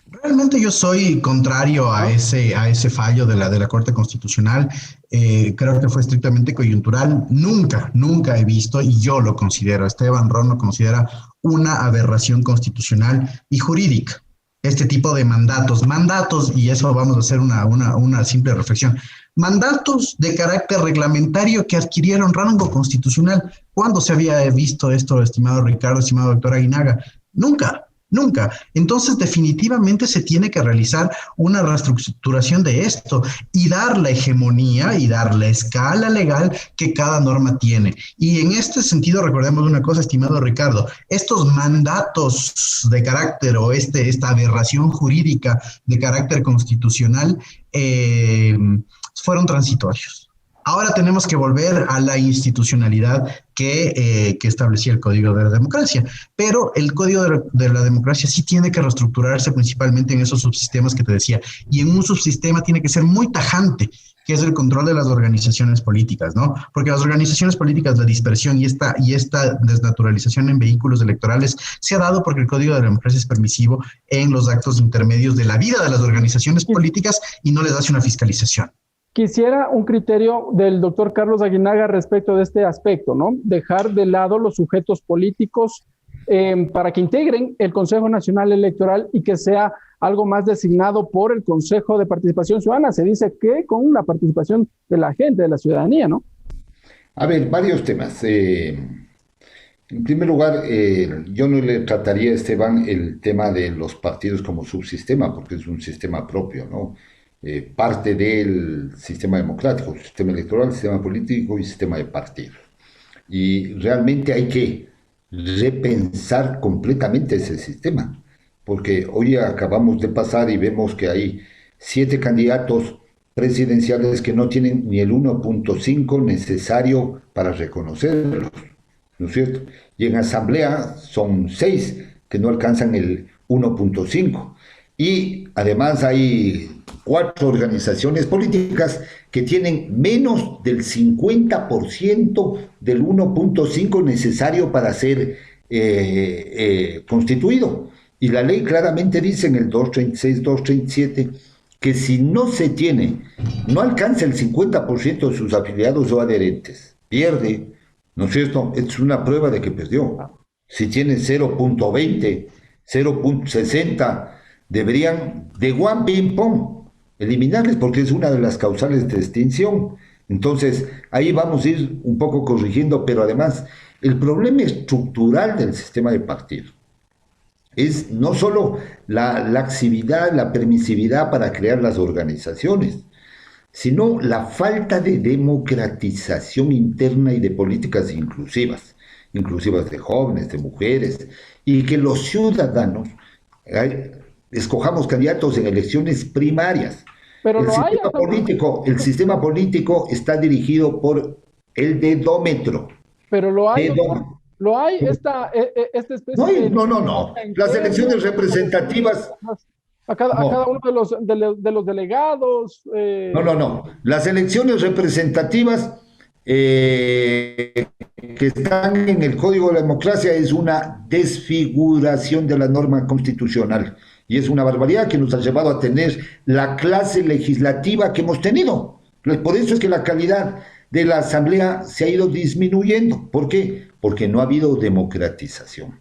Realmente yo soy contrario a ese fallo de la Corte Constitucional. Creo que fue estrictamente coyuntural. Nunca he visto, y yo lo considero, Esteban Ron lo considera una aberración constitucional y jurídica. Este tipo de mandatos, y eso vamos a hacer una simple reflexión. Mandatos de carácter reglamentario que adquirieron rango constitucional. ¿Cuándo se había visto esto, estimado Ricardo, estimado doctor Aguinaga? Nunca. Entonces, definitivamente se tiene que realizar una reestructuración de esto y dar la hegemonía y dar la escala legal que cada norma tiene. Y en este sentido, recordemos una cosa, estimado Ricardo, estos mandatos de carácter o esta aberración jurídica de carácter constitucional fueron transitorios. Ahora tenemos que volver a la institucionalidad que establecía el Código de la Democracia, pero el Código de la Democracia sí tiene que reestructurarse principalmente en esos subsistemas que te decía, y en un subsistema tiene que ser muy tajante, que es el control de las organizaciones políticas, ¿no? Porque las organizaciones políticas, la dispersión y esta desnaturalización en vehículos electorales se ha dado porque el Código de la Democracia es permisivo en los actos intermedios de la vida de las organizaciones políticas y no les hace una fiscalización. Quisiera un criterio del doctor Carlos Aguinaga respecto de este aspecto, ¿no? Dejar de lado los sujetos políticos para que integren el Consejo Nacional Electoral y que sea algo más designado por el Consejo de Participación Ciudadana. Se dice que con la participación de la gente, de la ciudadanía, ¿no? A ver, varios temas. En primer lugar, yo no le trataría, Esteban, el tema de los partidos como subsistema, porque es un sistema propio, ¿no? Parte del sistema democrático, sistema electoral, sistema político y sistema de partidos. Y realmente hay que repensar completamente ese sistema, porque hoy acabamos de pasar y vemos que hay 7 candidatos presidenciales que no tienen ni el 1.5 necesario para reconocerlos, ¿no es cierto? Y en asamblea son 6 que no alcanzan el 1.5. Y además hay 4 organizaciones políticas que tienen menos del 50% del 1.5 necesario para ser constituido. Y la ley claramente dice en el 236, 237, que si no se tiene, no alcanza el 50% de sus afiliados o adherentes, pierde, ¿no es cierto? Es una prueba de que perdió. Si tiene 0.20, 0.60, deberían de one ping pong eliminarles porque es una de las causales de extinción. Entonces, ahí vamos a ir un poco corrigiendo, pero además, el problema estructural del sistema de partidos es no solo la laxividad, la permisividad para crear las organizaciones, sino la falta de democratización interna y de políticas inclusivas de jóvenes, de mujeres, y que los ciudadanos escojamos candidatos en elecciones primarias. Pero El sistema político está dirigido por el dedómetro. Pero lo hay, esta especie No. Las elecciones representativas... A cada uno de los delegados. No. Las elecciones representativas que están en el Código de la Democracia es una desfiguración de la norma constitucional. Y es una barbaridad que nos ha llevado a tener la clase legislativa que hemos tenido. Por eso es que la calidad de la Asamblea se ha ido disminuyendo. ¿Por qué? Porque no ha habido democratización.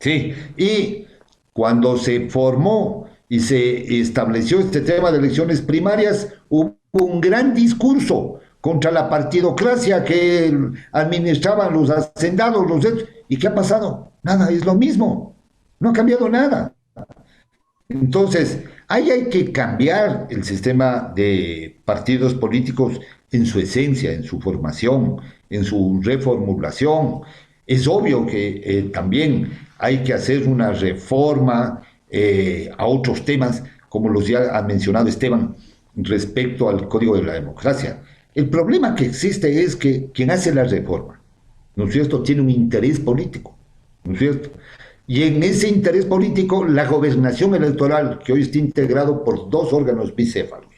Sí, y cuando se formó y se estableció este tema de elecciones primarias, hubo un gran discurso contra la partidocracia que administraban los hacendados, ¿y qué ha pasado? Nada, es lo mismo, no ha cambiado nada. Entonces, ahí hay que cambiar el sistema de partidos políticos en su esencia, en su formación, en su reformulación. Es obvio que también hay que hacer una reforma a otros temas, como los ya ha mencionado Esteban, respecto al Código de la Democracia. El problema que existe es que quien hace la reforma, ¿no es cierto?, tiene un interés político, ¿no es cierto? Y en ese interés político, la gobernación electoral, que hoy está integrado por 2 órganos bicéfalos,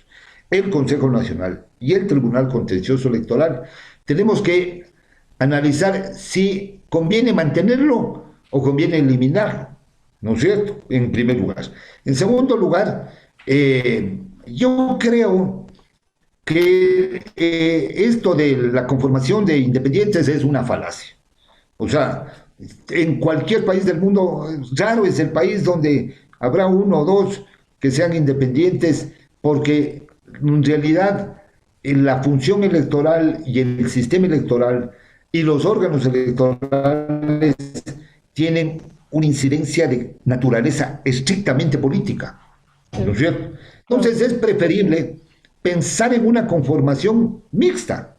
el Consejo Nacional y el Tribunal Contencioso Electoral, tenemos que analizar si conviene mantenerlo o conviene eliminarlo, ¿no es cierto?, en primer lugar. En segundo lugar, yo creo que esto de la conformación de independientes es una falacia. O sea, en cualquier país del mundo, raro es el país donde habrá 1 o 2 que sean independientes, porque en realidad la función electoral y el sistema electoral y los órganos electorales tienen una incidencia de naturaleza estrictamente política, ¿no es cierto? Entonces es preferible pensar en una conformación mixta,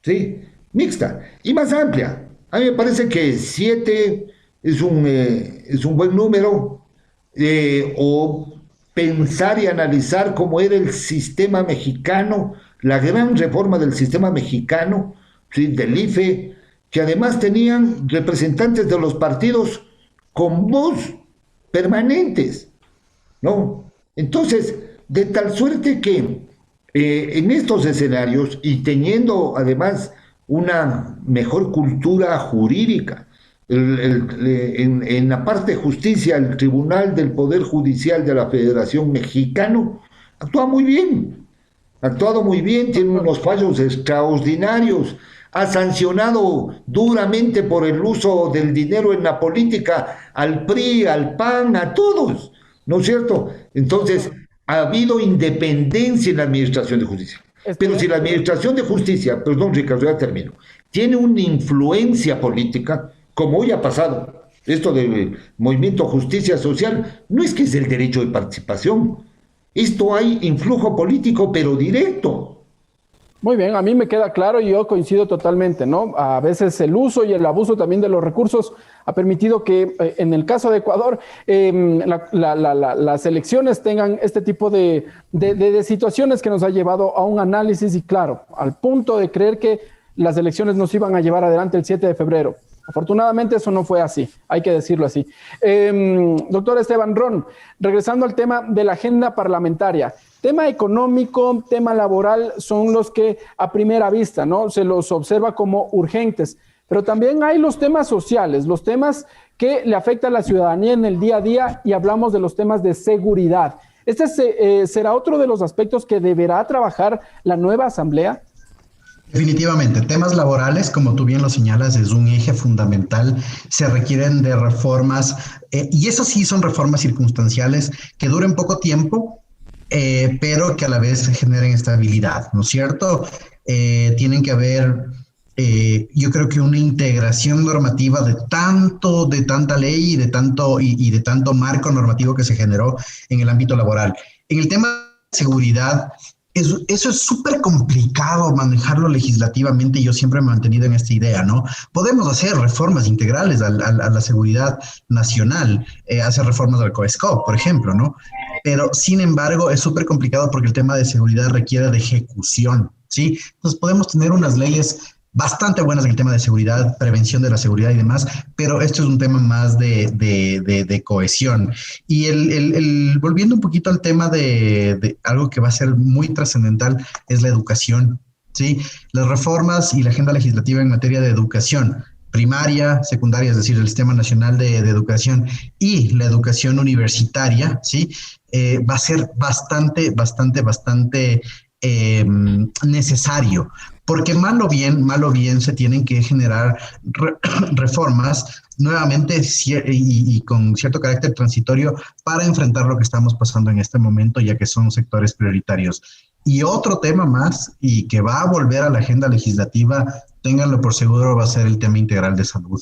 ¿sí? Mixta y más amplia. A mí me parece que 7 es un buen número, o pensar y analizar cómo era el sistema mexicano, la gran reforma del sistema mexicano, ¿sí?, del IFE, que además tenían representantes de los partidos con voz permanentes, ¿no? Entonces, de tal suerte que en estos escenarios, y teniendo además una mejor cultura jurídica, en la parte de justicia, el Tribunal del Poder Judicial de la Federación Mexicano ha actuado muy bien, tiene unos fallos extraordinarios, ha sancionado duramente por el uso del dinero en la política al PRI, al PAN, a todos, ¿no es cierto? Entonces, ha habido independencia en la administración de justicia. Pero si la administración de justicia, perdón Ricardo, ya termino, tiene una influencia política, como hoy ha pasado, esto del movimiento Justicia Social, no es que es el derecho de participación, esto hay influjo político, pero directo. Muy bien, a mí me queda claro y yo coincido totalmente, ¿no? A veces el uso y el abuso también de los recursos ha permitido que en el caso de Ecuador las elecciones tengan este tipo de situaciones que nos ha llevado a un análisis y claro, al punto de creer que las elecciones nos iban a llevar adelante el 7 de febrero. Afortunadamente eso no fue así, hay que decirlo así. Doctor Esteban Ron, regresando al tema de la agenda parlamentaria, tema económico, tema laboral son los que a primera vista, ¿no? Se los observa como urgentes, pero también hay los temas sociales, los temas que le afectan a la ciudadanía en el día a día y hablamos de los temas de seguridad. ¿Este será otro de los aspectos que deberá trabajar la nueva asamblea? Definitivamente, temas laborales, como tú bien lo señalas, es un eje fundamental. Se requieren de reformas, y esas sí son reformas circunstanciales que duren poco tiempo, pero que a la vez generen estabilidad, ¿no es cierto? Tienen que haber, yo creo que una integración normativa de tanta ley y de tanto marco normativo que se generó en el ámbito laboral. En el tema de seguridad, eso es súper complicado manejarlo legislativamente y yo siempre me he mantenido en esta idea, ¿no? Podemos hacer reformas integrales a la seguridad nacional, hacer reformas al COESCOP, por ejemplo, ¿no? Pero, sin embargo, es súper complicado porque el tema de seguridad requiere de ejecución, ¿sí? Entonces, podemos tener unas leyes bastante buenas en el tema de seguridad, prevención de la seguridad y demás, pero esto es un tema más de cohesión. Y volviendo un poquito al tema de algo que va a ser muy trascendental, es la educación, ¿sí? Las reformas y la agenda legislativa en materia de educación, primaria, secundaria, es decir, el Sistema Nacional de Educación y la educación universitaria, ¿sí? Va a ser bastante necesario, porque mal o bien se tienen que generar reformas nuevamente y con cierto carácter transitorio para enfrentar lo que estamos pasando en este momento, ya que son sectores prioritarios. Y otro tema más, y que va a volver a la agenda legislativa, ténganlo por seguro, va a ser el tema integral de salud.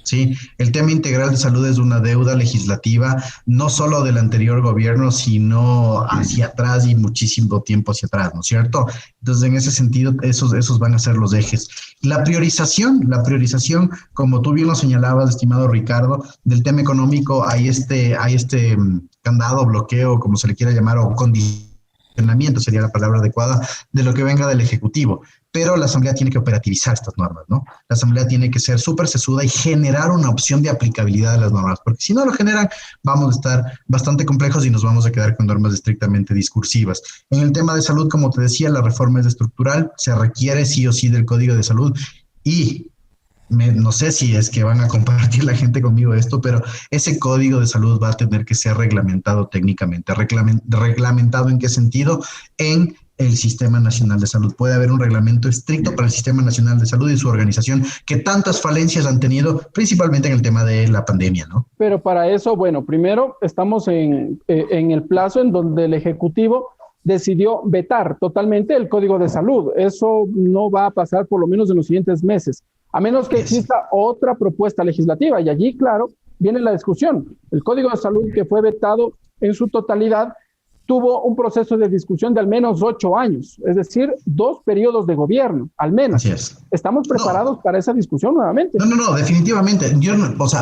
Sí, el tema integral de salud es una deuda legislativa, no solo del anterior gobierno, sino hacia atrás y muchísimo tiempo hacia atrás, ¿no es cierto? Entonces, en ese sentido, esos van a ser los ejes. La priorización, como tú bien lo señalabas, estimado Ricardo, del tema económico, hay este candado, bloqueo, como se le quiera llamar, o condicionamiento sería la palabra adecuada, de lo que venga del Ejecutivo. Pero la Asamblea tiene que operativizar estas normas, ¿no? La Asamblea tiene que ser súper sesuda y generar una opción de aplicabilidad de las normas, porque si no lo generan, vamos a estar bastante complejos y nos vamos a quedar con normas estrictamente discursivas. En el tema de salud, como te decía, la reforma es estructural, se requiere sí o sí del Código de Salud y no sé si es que van a compartir la gente conmigo esto, pero ese Código de Salud va a tener que ser reglamentado técnicamente. ¿Reglamentado en qué sentido? En el Sistema Nacional de Salud. Puede haber un reglamento estricto para el Sistema Nacional de Salud y su organización, que tantas falencias han tenido, principalmente en el tema de la pandemia, ¿no? Pero para eso, bueno, primero estamos en el plazo en donde el Ejecutivo decidió vetar totalmente el Código de Salud. Eso no va a pasar por lo menos en los siguientes meses, a menos que exista otra propuesta legislativa. Y allí, claro, viene la discusión. El Código de Salud, que fue vetado en su totalidad, tuvo un proceso de discusión de al menos 8 años, es decir, 2 periodos de gobierno, al menos. Así es. ¿Estamos preparados para esa discusión nuevamente? No, definitivamente. Yo,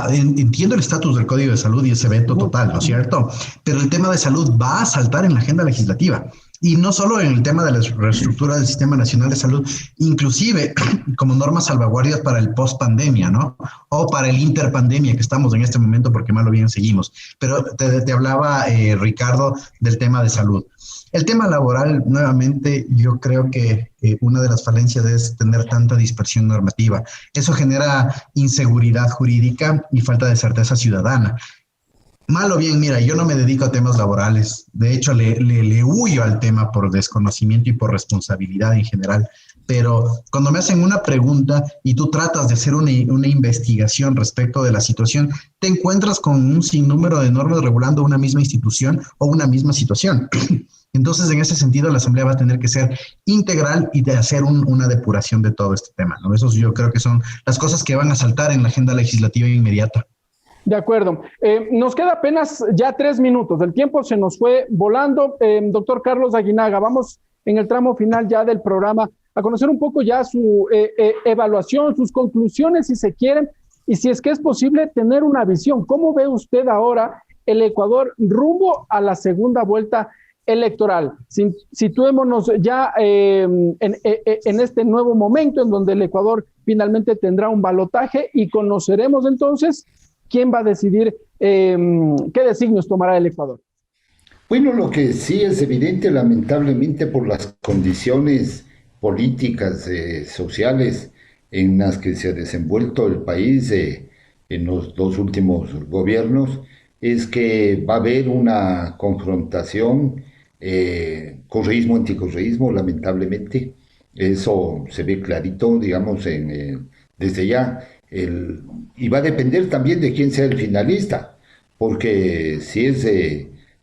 entiendo el estatus del Código de Salud y ese veto total, ¿no es cierto? Pero el tema de salud va a saltar en la agenda legislativa. Y no solo en el tema de la reestructura del Sistema Nacional de Salud, inclusive como normas salvaguardias para el post-pandemia, ¿no? O para el interpandemia que estamos en este momento, porque mal o bien seguimos. Pero te hablaba, Ricardo, del tema de salud. El tema laboral, nuevamente, yo creo que una de las falencias es tener tanta dispersión normativa. Eso genera inseguridad jurídica y falta de certeza ciudadana. Mal o bien, mira, yo no me dedico a temas laborales. De hecho, le huyo al tema por desconocimiento y por responsabilidad en general. Pero cuando me hacen una pregunta y tú tratas de hacer una investigación respecto de la situación, te encuentras con un sinnúmero de normas regulando una misma institución o una misma situación. Entonces, en ese sentido, la Asamblea va a tener que ser integral y de hacer una depuración de todo este tema, ¿no? Esos yo creo que son las cosas que van a saltar en la agenda legislativa inmediata. De acuerdo. Nos queda apenas ya 3 minutos. El tiempo se nos fue volando. Doctor Carlos Aguinaga, vamos en el tramo final ya del programa. a conocer un poco ya su evaluación, sus conclusiones, si se quieren, y si es que es posible tener una visión. ¿Cómo ve usted ahora el Ecuador rumbo a la segunda vuelta electoral? Situémonos ya en este nuevo momento en donde el Ecuador finalmente tendrá un balotaje y conoceremos entonces quién va a decidir qué designios tomará el Ecuador. Bueno, lo que sí es evidente, lamentablemente, por las condiciones políticas, sociales en las que se ha desenvuelto el país en los dos últimos gobiernos, es que va a haber una confrontación, correísmo-anticorreísmo, lamentablemente. Eso se ve clarito, digamos, desde ya. Y va a depender también de quién sea el finalista, porque si es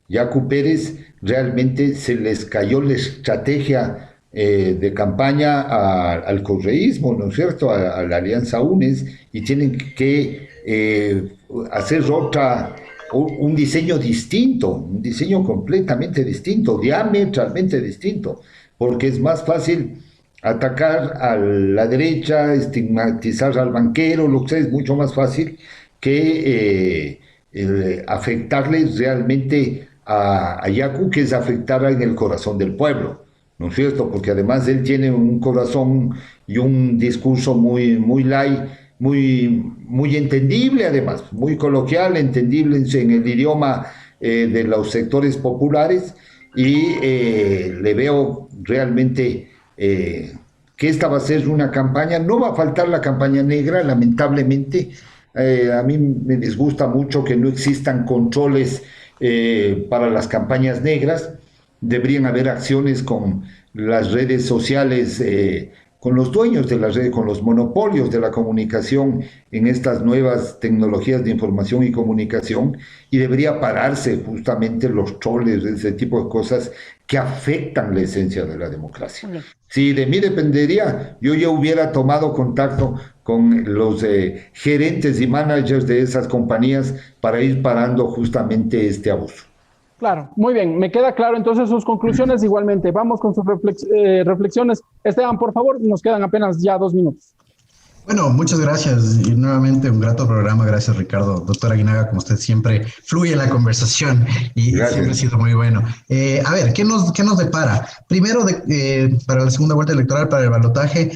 Yacu Pérez, realmente se les cayó la estrategia de campaña al correísmo, ¿no es cierto?, a la Alianza UNES, y tienen que hacer un diseño distinto, un diseño completamente distinto, diametralmente distinto, porque es más fácil atacar a la derecha, estigmatizar al banquero, lo que sea, es mucho más fácil que afectarles realmente a Yacu, que es afectar en el corazón del pueblo, ¿no es cierto? Porque además él tiene un corazón y un discurso muy light, muy entendible, además, muy coloquial, entendible en el idioma de los sectores populares, y le veo realmente que esta va a ser una campaña. No va a faltar la campaña negra, lamentablemente. A mí me disgusta mucho que no existan controles para las campañas negras. Deberían haber acciones con las redes sociales, con los dueños de las redes, con los monopolios de la comunicación en estas nuevas tecnologías de información y comunicación, y debería pararse justamente los troles, ese tipo de cosas que afectan la esencia de la democracia. Si de mí dependería, yo ya hubiera tomado contacto con los gerentes y managers de esas compañías para ir parando justamente este abuso. Claro, muy bien, me queda claro entonces sus conclusiones igualmente. Vamos con sus reflexiones. Esteban, por favor, nos quedan apenas ya 2 minutos. Bueno, muchas gracias y nuevamente un grato programa. Gracias, Ricardo. Doctor Aguinaga, como usted siempre fluye en la conversación y gracias. Siempre ha sido muy bueno. A ver, ¿qué nos depara? Primero, para la segunda vuelta electoral, para el balotaje,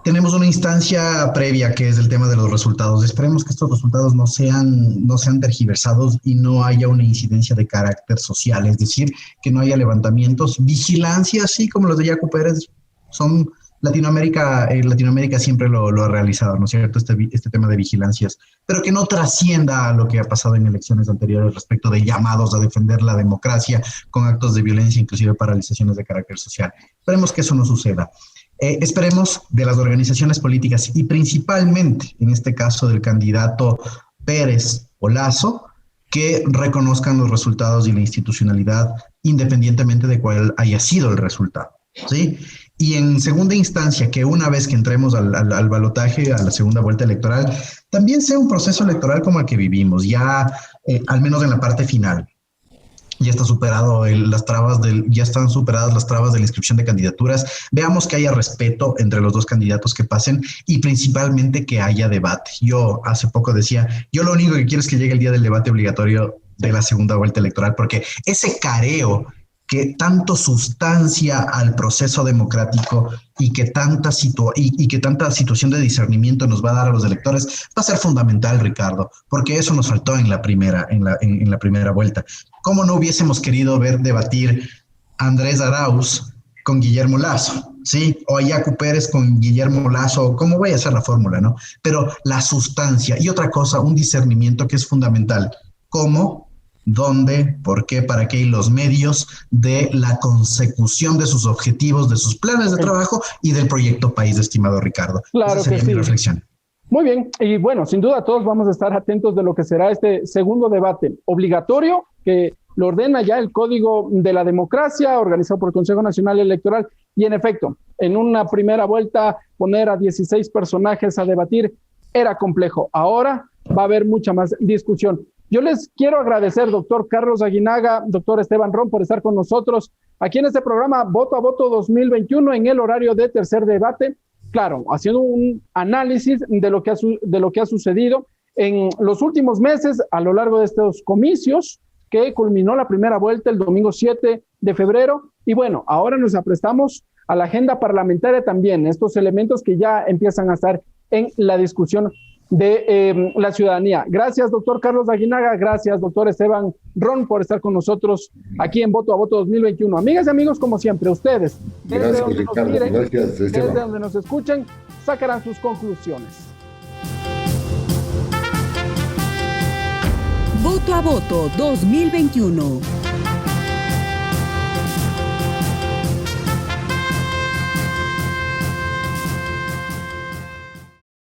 tenemos una instancia previa que es el tema de los resultados. Esperemos que estos resultados no sean tergiversados y no haya una incidencia de carácter social, es decir, que no haya levantamientos. Vigilancia, así como los de Yacu Pérez, son Latinoamérica siempre lo ha realizado, ¿no es cierto? Este tema de vigilancias, pero que no trascienda a lo que ha pasado en elecciones anteriores respecto de llamados a defender la democracia con actos de violencia, inclusive paralizaciones de carácter social. Esperemos que eso no suceda. Esperemos de las organizaciones políticas y principalmente, en este caso del candidato Pérez o Lasso, que reconozcan los resultados y la institucionalidad independientemente de cuál haya sido el resultado, ¿sí? Y en segunda instancia, que una vez que entremos al balotaje, a la segunda vuelta electoral, también sea un proceso electoral como el que vivimos, ya al menos en la parte final. Ya están superadas las trabas de la inscripción de candidaturas. Veamos que haya respeto entre los dos candidatos que pasen y principalmente que haya debate. Yo hace poco decía, yo lo único que quiero es que llegue el día del debate obligatorio de la segunda vuelta electoral, porque ese careo que tanto sustancia al proceso democrático y que tanta situación de discernimiento nos va a dar a los electores va a ser fundamental, Ricardo, porque eso nos faltó en la primera vuelta. ¿Cómo no hubiésemos querido ver debatir a Andrés Arauz con Guillermo Lasso, ¿sí? O a Yacu Pérez con Guillermo Lasso, cómo vaya a ser la fórmula, ¿no? Pero la sustancia y otra cosa, un discernimiento que es fundamental. ¿Cómo? ¿Dónde? ¿Por qué? ¿Para qué? Y los medios de la consecución de sus objetivos, de sus planes de trabajo y del proyecto país, estimado Ricardo. Claro. Esa sería mi reflexión. Muy bien, y bueno, sin duda todos vamos a estar atentos de lo que será este segundo debate obligatorio que lo ordena ya el Código de la Democracia organizado por el Consejo Nacional Electoral, y en efecto, en una primera vuelta poner a 16 personajes a debatir era complejo. Ahora va a haber mucha más discusión. Yo les quiero agradecer, doctor Carlos Aguinaga, doctor Esteban Ron, por estar con nosotros aquí en este programa Voto a Voto 2021 en el horario de tercer debate. Claro, haciendo un análisis de lo que ha sucedido en los últimos meses a lo largo de estos comicios que culminó la primera vuelta el domingo 7 de febrero. Y bueno, ahora nos aprestamos a la agenda parlamentaria también, estos elementos que ya empiezan a estar en la discusión de la ciudadanía. Gracias, doctor Carlos Aguinaga. Gracias, doctor Esteban Ron, por estar con nosotros aquí en Voto a Voto 2021. Amigas y amigos, como siempre, ustedes, Gracias, Ricardo. Gracias, Esteban. desde donde nos escuchen, sacarán sus conclusiones. Voto a Voto 2021.